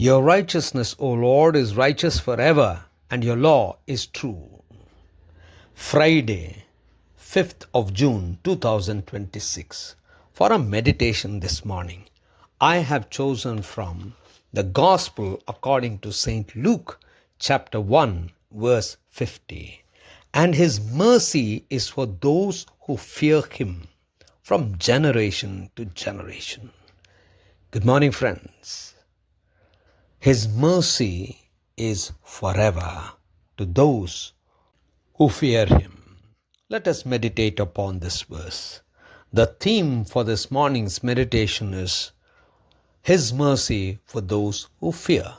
Your righteousness, O Lord, is righteous forever, and your law is true. Friday, 5th of June 2026. For a meditation this morning, I have chosen from the Gospel according to St. Luke, chapter 1, verse 50. And his mercy is for those who fear him from generation to generation. Good morning, friends. His mercy is forever to those who fear him. Let us meditate upon this verse. The theme for this morning's meditation is His mercy for those who fear.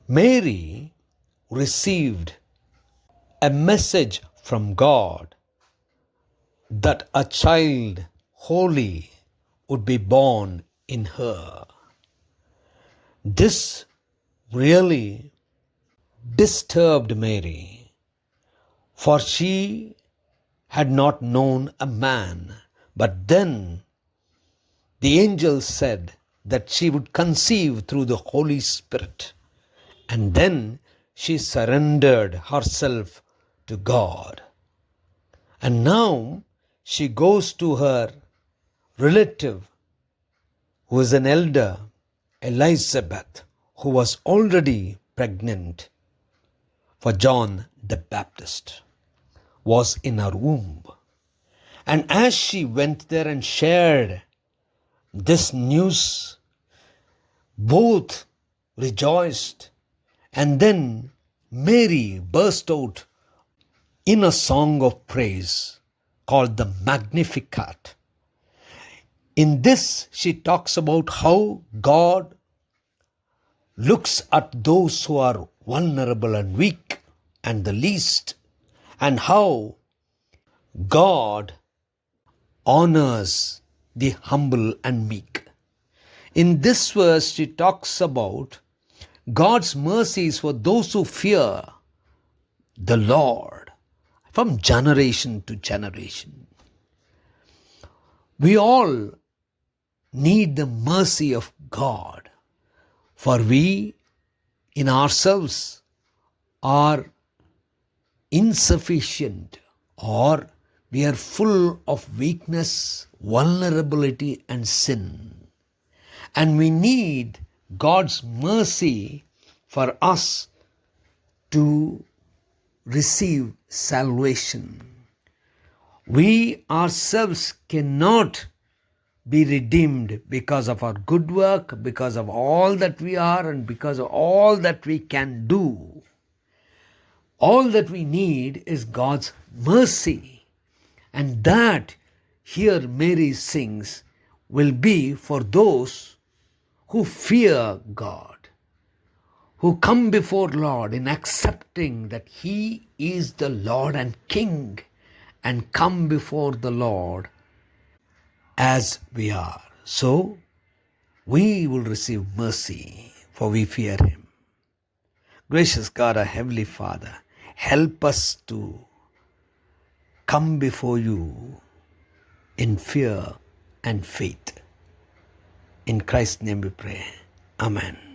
Mary received a message from God that a child holy would be born in her. This really disturbed Mary, for she had not known a man. But then the angel said that she would conceive through the Holy Spirit. And then she surrendered herself to God. And now she goes to her relative, who is an elder, Elizabeth, who was already pregnant, for John the Baptist was in her womb. And as she went there and shared this news, both rejoiced. And then Mary burst out in a song of praise called the Magnificat. In this, she talks about how God looks at those who are vulnerable and weak and the least, and how God honors the humble and meek. In this verse, she talks about God's mercies for those who fear the Lord from generation to generation. We all need the mercy of God, for we in ourselves are insufficient, or we are full of weakness, vulnerability, and sin. And we need God's mercy for us to receive salvation. We ourselves cannot be redeemed because of our good work, because of all that we are, and because of all that we can do. All that we need is God's mercy. And that, here Mary sings, will be for those who fear God, who come before Lord in accepting that He is the Lord and King, and come before the Lord as we are. So, we will receive mercy, for we fear Him. Gracious God, our Heavenly Father, help us to come before You in fear and faith. In Christ's name we pray. Amen.